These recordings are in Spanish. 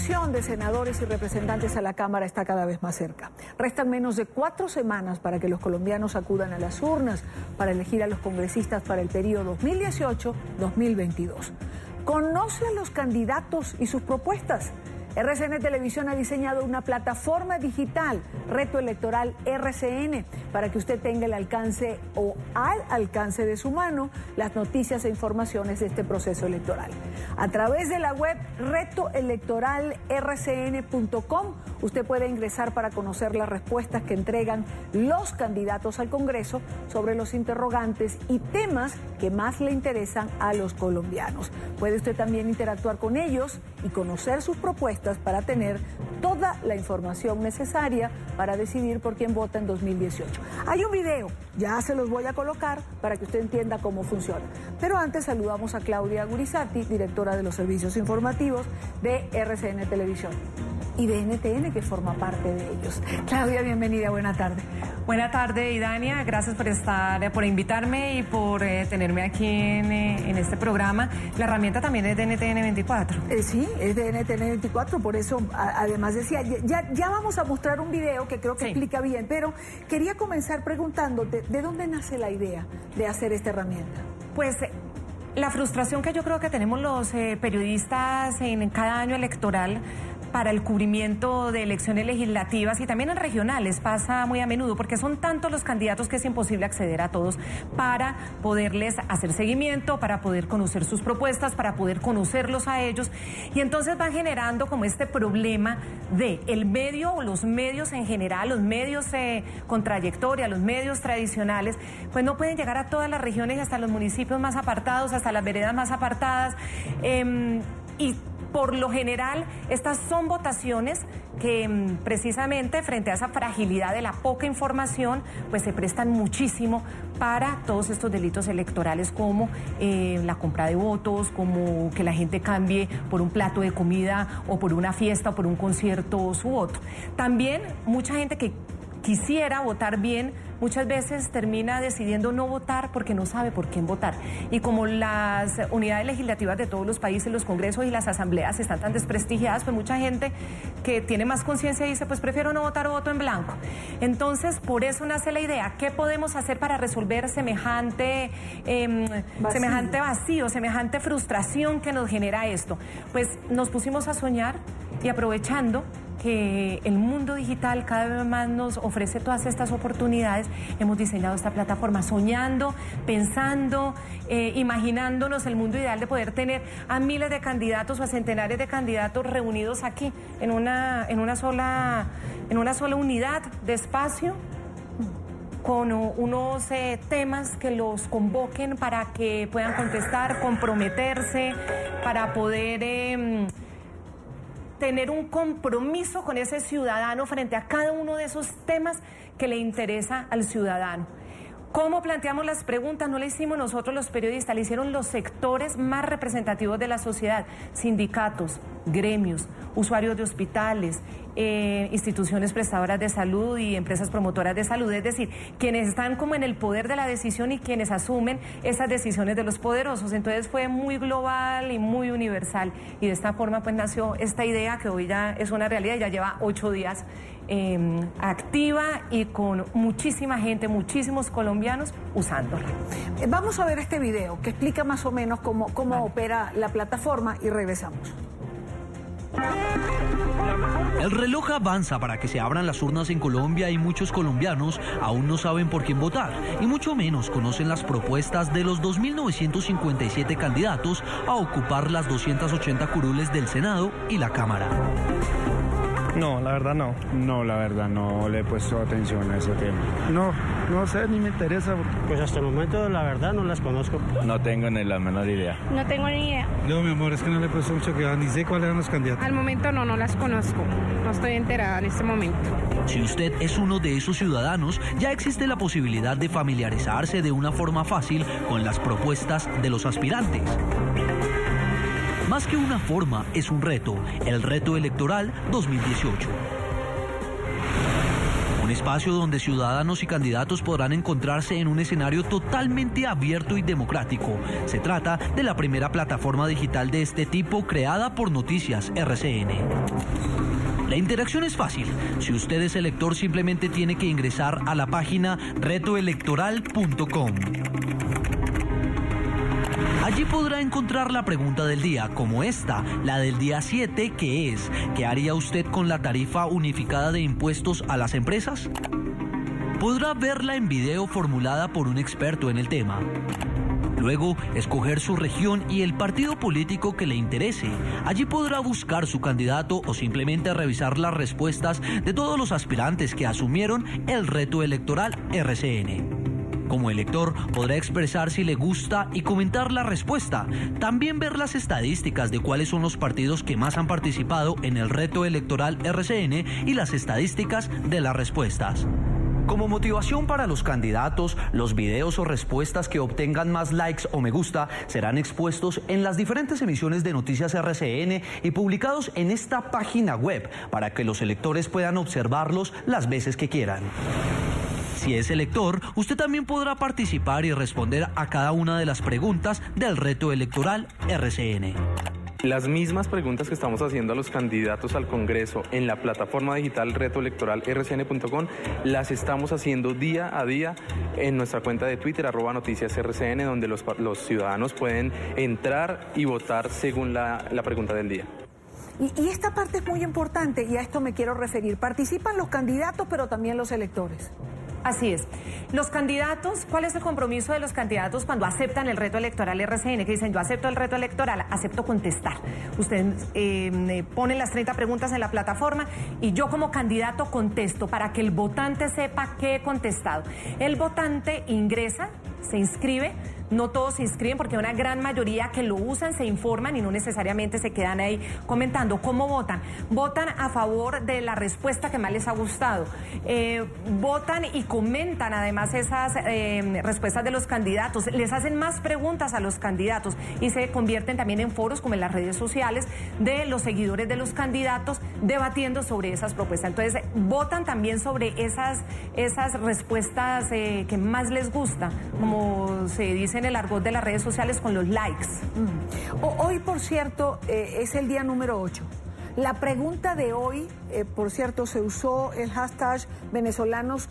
elección de senadores y representantes a la Cámara está cada vez más cerca. Restan menos de 4 semanas para que los colombianos acudan a las urnas para elegir a los congresistas para el periodo 2018-2022. Conoce a los candidatos y sus propuestas. RCN Televisión ha diseñado una plataforma digital, Reto Electoral RCN, para que usted tenga el alcance o al alcance de su mano las noticias e informaciones de este proceso electoral. A través de la web retoelectoralrcn.com usted puede ingresar para conocer las respuestas que entregan los candidatos al Congreso sobre los interrogantes y temas que más le interesan a los colombianos. Puede usted también interactuar con ellos y conocer sus propuestas para tener toda la información necesaria para decidir por quién vota en 2018. Hay un video, ya se los voy a colocar para que usted entienda cómo funciona. Pero antes saludamos a Claudia Gurizati, directora de los servicios informativos de RCN Televisión y de NTN, que forma parte de ellos. Claudia, bienvenida, buena tarde. Buena tarde, Idania, gracias por invitarme y por tenerme aquí en este programa. La herramienta también es de NTN 24. Sí, es de NTN 24, por eso además decía, ya vamos a mostrar un video que creo que explica bien, pero quería comenzar preguntándote, ¿de dónde nace la idea de hacer esta herramienta? Pues la frustración que yo creo que tenemos los periodistas en cada año electoral para el cubrimiento de elecciones legislativas y también en regionales pasa muy a menudo porque son tantos los candidatos que es imposible acceder a todos para poderles hacer seguimiento, para poder conocer sus propuestas, para poder conocerlos a ellos, y entonces van generando como este problema de el medio o los medios en general, los medios con trayectoria, los medios tradicionales, pues no pueden llegar a todas las regiones, hasta los municipios más apartados, hasta las veredas más apartadas, y por lo general, estas son votaciones que precisamente frente a esa fragilidad de la poca información, pues se prestan muchísimo para todos estos delitos electorales como la compra de votos, como que la gente cambie por un plato de comida o por una fiesta o por un concierto su voto. También mucha gente que quisiera votar bien, muchas veces termina decidiendo no votar porque no sabe por quién votar. Y como las unidades legislativas de todos los países, los congresos y las asambleas están tan desprestigiadas, pues mucha gente que tiene más conciencia dice, pues prefiero no votar o voto en blanco. Entonces, por eso nace la idea, ¿qué podemos hacer para resolver semejante vacío, semejante frustración que nos genera esto? Pues nos pusimos a soñar y aprovechando que el mundo digital cada vez más nos ofrece todas estas oportunidades, hemos diseñado esta plataforma soñando, pensando, imaginándonos el mundo ideal de poder tener a miles de candidatos o a centenares de candidatos reunidos aquí en una sola unidad de espacio, con unos temas que los convoquen para que puedan contestar, comprometerse, para poder tener un compromiso con ese ciudadano frente a cada uno de esos temas que le interesa al ciudadano. ¿Cómo planteamos las preguntas? No le hicimos nosotros los periodistas, le hicieron los sectores más representativos de la sociedad, sindicatos, gremios, usuarios de hospitales, instituciones prestadoras de salud y empresas promotoras de salud, es decir, quienes están como en el poder de la decisión y quienes asumen esas decisiones de los poderosos. Entonces fue muy global y muy universal, y de esta forma pues nació esta idea que hoy ya es una realidad, ya lleva 8 días activa y con muchísima gente, muchísimos colombianos usándola. Vamos a ver este video que explica más o menos cómo opera la plataforma y regresamos. El reloj avanza para que se abran las urnas en Colombia y muchos colombianos aún no saben por quién votar y mucho menos conocen las propuestas de los 2.957 candidatos a ocupar las 280 curules del Senado y la Cámara. No, la verdad no. No, la verdad no le he puesto atención a ese tema. No sé, ni me interesa. Pues hasta el momento la verdad no las conozco. No tengo ni la menor idea. No tengo ni idea. No, mi amor, es que no le he puesto mucho cuidado, ni sé cuáles eran los candidatos. Al momento no las conozco. No estoy enterada en este momento. Si usted es uno de esos ciudadanos, ya existe la posibilidad de familiarizarse de una forma fácil con las propuestas de los aspirantes. Más que una forma, es un reto, el Reto Electoral 2018. Un espacio donde ciudadanos y candidatos podrán encontrarse en un escenario totalmente abierto y democrático. Se trata de la primera plataforma digital de este tipo creada por Noticias RCN. La interacción es fácil. Si usted es elector, simplemente tiene que ingresar a la página retoelectoral.com. Allí podrá encontrar la pregunta del día, como esta, la del día 7, que es: ¿qué haría usted con la tarifa unificada de impuestos a las empresas? Podrá verla en video formulada por un experto en el tema. Luego, escoger su región y el partido político que le interese. Allí podrá buscar su candidato o simplemente revisar las respuestas de todos los aspirantes que asumieron el reto electoral RCN. Como elector, podrá expresar si le gusta y comentar la respuesta. También ver las estadísticas de cuáles son los partidos que más han participado en el reto electoral RCN y las estadísticas de las respuestas. Como motivación para los candidatos, los videos o respuestas que obtengan más likes o me gusta serán expuestos en las diferentes emisiones de Noticias RCN y publicados en esta página web para que los electores puedan observarlos las veces que quieran. Si es elector, usted también podrá participar y responder a cada una de las preguntas del reto electoral RCN. Las mismas preguntas que estamos haciendo a los candidatos al Congreso en la plataforma digital retoelectoral.rcn.com las estamos haciendo día a día en nuestra cuenta de Twitter, @noticiasrcn, donde los ciudadanos pueden entrar y votar según la pregunta del día. Y esta parte es muy importante y a esto me quiero referir. Participan los candidatos, pero también los electores. Así es. Los candidatos, ¿cuál es el compromiso de los candidatos cuando aceptan el reto electoral RCN? Que dicen, yo acepto el reto electoral, acepto contestar. Usted pone las 30 preguntas en la plataforma y yo como candidato contesto para que el votante sepa qué he contestado. El votante ingresa, se inscribe. No todos se inscriben porque hay una gran mayoría que lo usan, se informan y no necesariamente se quedan ahí comentando. ¿Cómo votan? Votan a favor de la respuesta que más les ha gustado. Votan y comentan además esas respuestas de los candidatos. Les hacen más preguntas a los candidatos y se convierten también en foros como en las redes sociales de los seguidores de los candidatos debatiendo sobre esas propuestas. Entonces votan también sobre esas respuestas que más les gusta, como se dice en el argot de las redes sociales, con los likes. Hoy, por cierto, es el día número 8. La pregunta de hoy, por cierto, se usó el hashtag venezolanos,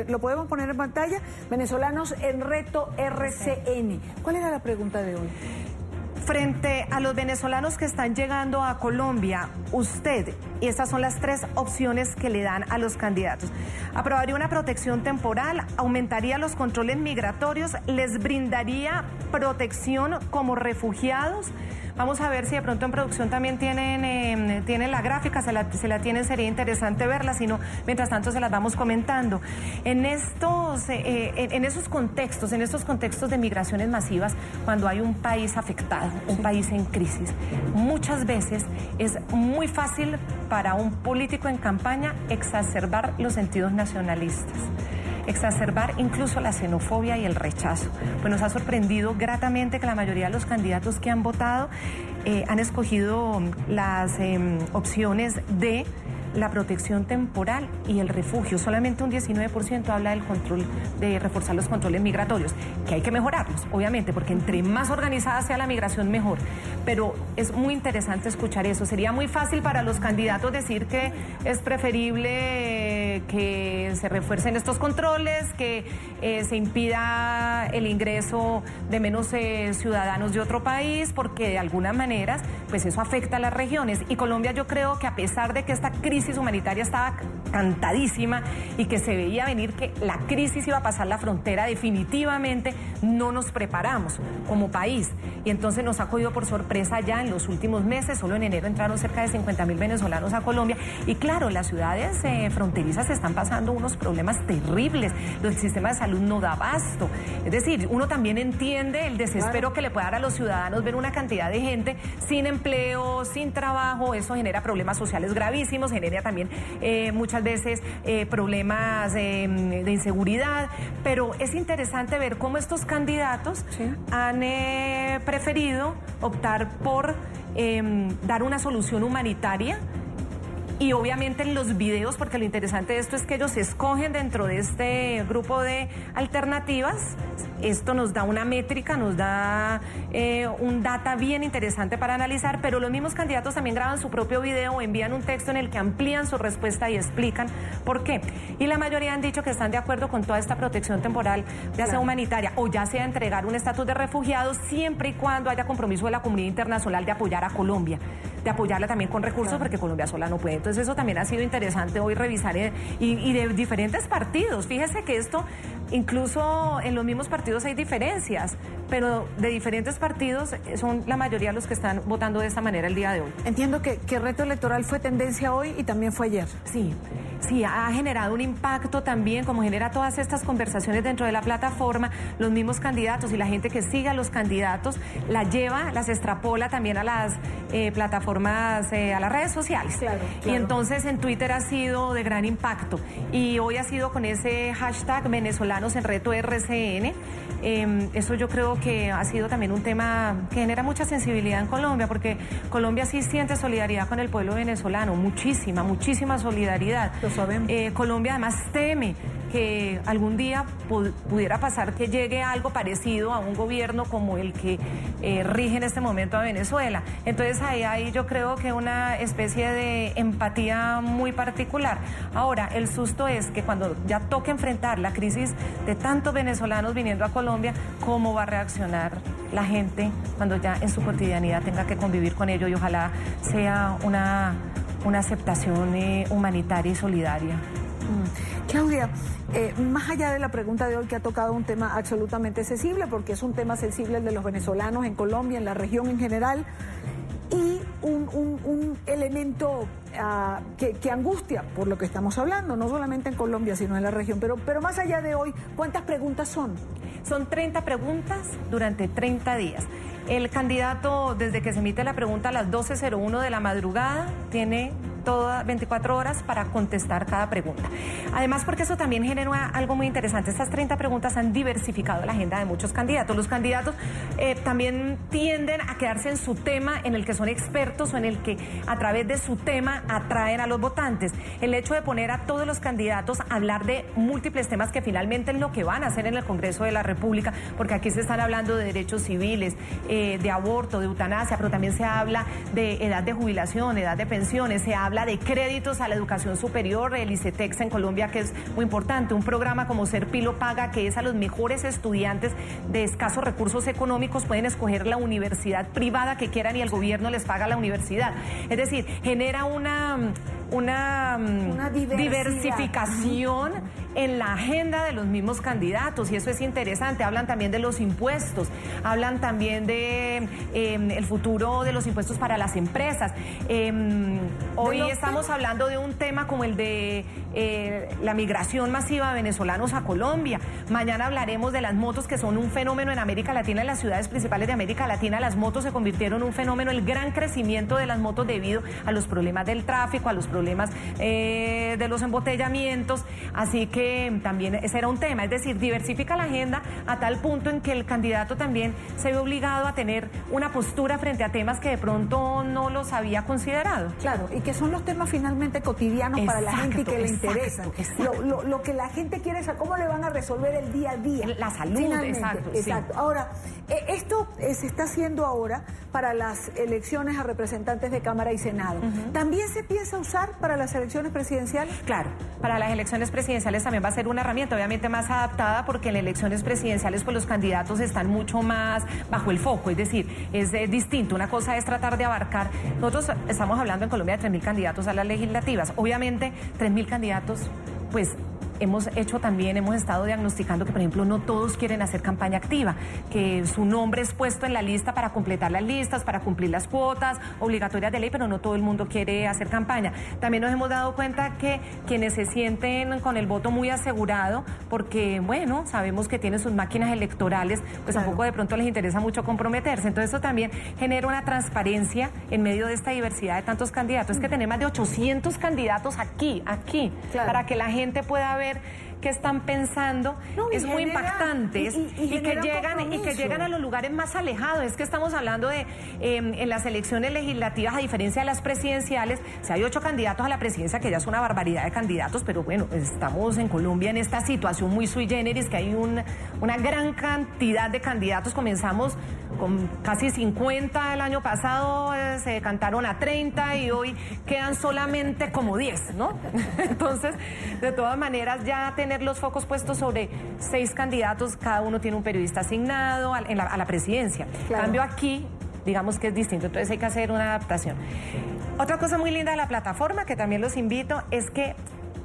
lo podemos poner en pantalla, venezolanos en reto RCN. ¿Cuál era la pregunta de hoy? Frente a los venezolanos que están llegando a Colombia, usted, y estas son las 3 opciones que le dan a los candidatos: aprobaría una protección temporal, aumentaría los controles migratorios, les brindaría protección como refugiados. Vamos a ver si de pronto en producción también tienen la gráfica, se la tienen, sería interesante verla, si no, mientras tanto se las vamos comentando. En estos contextos de migraciones masivas, cuando hay un país afectado, un país en crisis, muchas veces es muy fácil para un político en campaña exacerbar los sentidos nacionalistas, exacerbar incluso la xenofobia y el rechazo. Pues nos ha sorprendido gratamente que la mayoría de los candidatos que han votado han escogido las opciones de la protección temporal y el refugio. Solamente un 19% habla del control, de reforzar los controles migratorios, que hay que mejorarlos, obviamente, porque entre más organizada sea la migración, mejor. Pero es muy interesante escuchar eso. Sería muy fácil para los candidatos decir que es preferible que se refuercen estos controles, que se impida el ingreso de menos ciudadanos de otro país, porque de alguna manera, pues eso afecta a las regiones. Y Colombia, yo creo que a pesar de que esta crisis humanitaria estaba cantadísima y que se veía venir que la crisis iba a pasar la frontera, definitivamente no nos preparamos como país. Y entonces nos ha cogido por sorpresa ya en los últimos meses. Solo en enero entraron cerca de 50.000 venezolanos a Colombia. Y claro, las ciudades fronterizas están pasando unos problemas terribles. El sistema de salud no da abasto. Es decir, uno también entiende el desespero que le puede dar a los ciudadanos ver una cantidad de gente sin empleo, sin trabajo. Eso genera problemas sociales gravísimos, genera también muchas veces problemas de inseguridad, pero es interesante ver cómo estos candidatos han preferido optar por dar una solución humanitaria y obviamente en los videos, porque lo interesante de esto es que ellos escogen dentro de este grupo de alternativas. Esto nos da una métrica, nos da un data bien interesante para analizar, pero los mismos candidatos también graban su propio video o envían un texto en el que amplían su respuesta y explican por qué. Y la mayoría han dicho que están de acuerdo con toda esta protección temporal, ya sea humanitaria o ya sea entregar un estatus de refugiados, siempre y cuando haya compromiso de la comunidad internacional de apoyar a Colombia, de apoyarla también con recursos, porque Colombia sola no puede. Entonces eso también ha sido interesante hoy revisar y de diferentes partidos. Fíjese que esto, incluso en los mismos partidos hay diferencias, pero de diferentes partidos son la mayoría los que están votando de esta manera el día de hoy. Entiendo que Reto Electoral fue tendencia hoy y también fue ayer. Sí, ha generado un impacto también, como genera todas estas conversaciones dentro de la plataforma, los mismos candidatos y la gente que sigue a los candidatos las lleva, las extrapola también a las plataformas, a las redes sociales. Claro. Y entonces en Twitter ha sido de gran impacto. Y hoy ha sido con ese hashtag venezolanos en reto RCN. Eso yo creo que ha sido también un tema que genera mucha sensibilidad en Colombia, porque Colombia sí siente solidaridad con el pueblo venezolano, muchísima solidaridad. Lo sabemos. Colombia además teme que algún día pudiera pasar que llegue algo parecido a un gobierno como el que rige en este momento a Venezuela. Entonces ahí yo creo que una especie de empatía muy particular. Ahora, el susto es que cuando ya toque enfrentar la crisis de tantos venezolanos viniendo a Colombia, ¿cómo va a reaccionar la gente cuando ya en su cotidianidad tenga que convivir con ello? Y ojalá sea una aceptación humanitaria y solidaria. Claudia, más allá de la pregunta de hoy, que ha tocado un tema absolutamente sensible, porque es un tema sensible el de los venezolanos en Colombia, en la región en general, y un elemento que angustia por lo que estamos hablando, no solamente en Colombia, sino en la región. Pero más allá de hoy, ¿cuántas preguntas son? Son 30 preguntas durante 30 días. El candidato, desde que se emite la pregunta a las 12:01 de la madrugada, tiene todas 24 horas para contestar cada pregunta. Además, porque eso también genera algo muy interesante. Estas 30 preguntas han diversificado la agenda de muchos candidatos. Los candidatos también tienden a quedarse en su tema, en el que son expertos o en el que a través de su tema atraen a los votantes. El hecho de poner a todos los candidatos a hablar de múltiples temas que finalmente es lo que van a hacer en el Congreso de la República, porque aquí se están hablando de derechos civiles, de aborto, de eutanasia, pero también se habla de edad de jubilación, edad de pensiones, se habla de créditos a la educación superior, el ICETEX en Colombia, que es muy importante, un programa como Serpi lo paga, que es a los mejores estudiantes de escasos recursos económicos, pueden escoger la universidad privada que quieran y el gobierno les paga la universidad. Es decir, genera una diversificación en la agenda de los mismos candidatos, y eso es interesante. Hablan también de los impuestos, hablan también de el futuro de los impuestos para las empresas. Hoy estamos hablando de un tema como el de la migración masiva de venezolanos a Colombia. Mañana hablaremos de las motos, que son un fenómeno en América Latina, en las ciudades principales de América Latina. Las motos se convirtieron en un fenómeno, el gran crecimiento de las motos debido a los problemas del tráfico, a los problemas de los embotellamientos. Así que también ese era un tema, es decir, diversifica la agenda a tal punto en que el candidato también se ve obligado a tener una postura frente a temas que de pronto no los había considerado. Claro, y que son los temas finalmente cotidianos para la gente y que le interesan. Lo que la gente quiere es cómo le van a resolver el día a día. La salud, exacto. Sí. Ahora, esto se está haciendo ahora para las elecciones a representantes de Cámara y Senado. ¿También se piensa usar para las elecciones presidenciales? Claro, para las elecciones presidenciales también va a ser una herramienta, obviamente más adaptada, porque en elecciones presidenciales pues los candidatos están mucho más bajo el foco, es decir, es distinto. Una cosa es tratar de abarcar, nosotros estamos hablando en Colombia de 3.000 candidatos a las legislativas, obviamente 3.000 candidatos, pues hemos estado diagnosticando que, por ejemplo, no todos quieren hacer campaña activa, que su nombre es puesto en la lista para completar las listas, para cumplir las cuotas obligatorias de ley, pero no todo el mundo quiere hacer campaña. También nos hemos dado cuenta que quienes se sienten con el voto muy asegurado, porque, bueno, sabemos que tienen sus máquinas electorales, pues tampoco de pronto les interesa mucho comprometerse. Entonces eso también genera una transparencia en medio de esta diversidad de tantos candidatos. Es que tenemos más de 800 candidatos aquí, para que la gente pueda ver qué están pensando, es muy impactante. Y que llegan a los lugares más alejados. Es que estamos hablando de, en las elecciones legislativas, a diferencia de las presidenciales, si hay 8 candidatos a la presidencia, que ya es una barbaridad de candidatos, pero bueno, estamos en Colombia en esta situación muy sui generis, que hay una gran cantidad de candidatos. Comenzamos con casi 50 el año pasado, se decantaron a 30 y hoy quedan solamente como 10, ¿no? Entonces, de todas maneras, ya tener los focos puestos sobre 6 candidatos, cada uno tiene un periodista asignado a la presidencia. Claro. Cambio aquí, digamos que es distinto, entonces hay que hacer una adaptación. Otra cosa muy linda de la plataforma, que también los invito, es que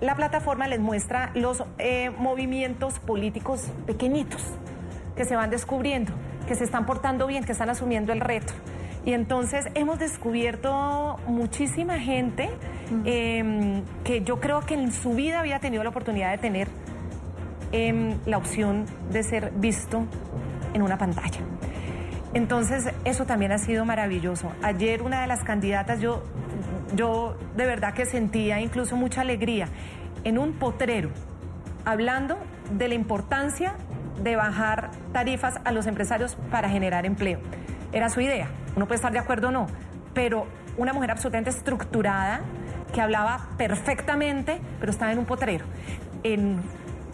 la plataforma les muestra los movimientos políticos pequeñitos que se van descubriendo, que se están portando bien, que están asumiendo el reto. Y entonces hemos descubierto muchísima gente que yo creo que en su vida había tenido la oportunidad de tener la opción de ser visto en una pantalla. Entonces eso también ha sido maravilloso. Ayer una de las candidatas, yo de verdad que sentía incluso mucha alegría en un potrero, hablando de la importancia de bajar tarifas a los empresarios para generar empleo. Era su idea, uno puede estar de acuerdo o no, pero una mujer absolutamente estructurada, que hablaba perfectamente, pero estaba en un potrero, en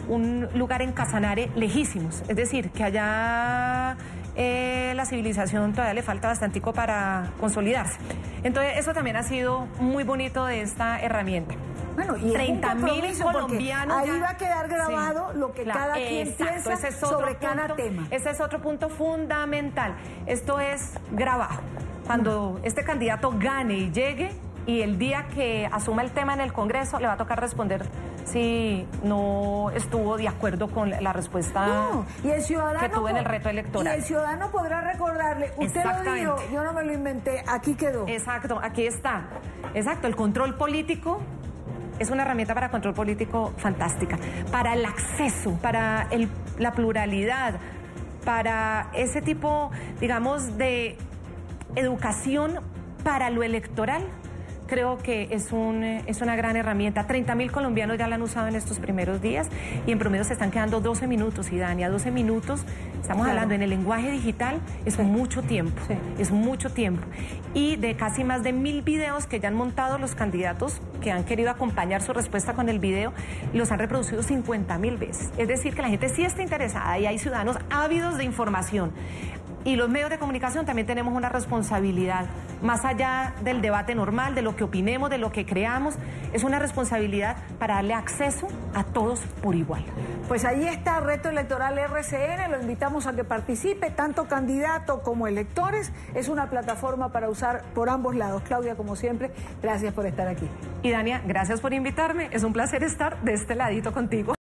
un lugar en Casanare lejísimos, es decir, que allá la civilización todavía le falta bastantico para consolidarse. Entonces eso también ha sido muy bonito de esta herramienta. Bueno, y 30.000 colombianos. Ahí va a quedar grabado lo que cada quien piensa sobre cada tema. Ese es otro punto fundamental. Esto es grabado. Cuando este candidato gane y llegue, y el día que asuma el tema en el Congreso, le va a tocar responder si no estuvo de acuerdo con la respuesta y el ciudadano que tuvo en el reto electoral. Y el ciudadano podrá recordarle, usted lo dijo, yo no me lo inventé, aquí quedó. Exacto, aquí está. Exacto, el control político es una herramienta para control político fantástica, para el acceso, para la pluralidad, para ese tipo, digamos, de educación para lo electoral. Creo que es una gran herramienta. 30.000 colombianos ya la han usado en estos primeros días y en promedio se están quedando 12 minutos, Idania, 12 minutos. Estamos hablando en el lenguaje digital, es mucho tiempo, es mucho tiempo. Y de casi más de 1.000 videos que ya han montado los candidatos que han querido acompañar su respuesta con el video, los han reproducido 50.000 veces. Es decir, que la gente sí está interesada y hay ciudadanos ávidos de información. Y los medios de comunicación también tenemos una responsabilidad, más allá del debate normal, de lo que opinemos, de lo que creamos, es una responsabilidad para darle acceso a todos por igual. Pues ahí está Reto Electoral RCN, lo invitamos a que participe, tanto candidato como electores, es una plataforma para usar por ambos lados. Claudia, como siempre, gracias por estar aquí. Y Dania, gracias por invitarme, es un placer estar de este ladito contigo.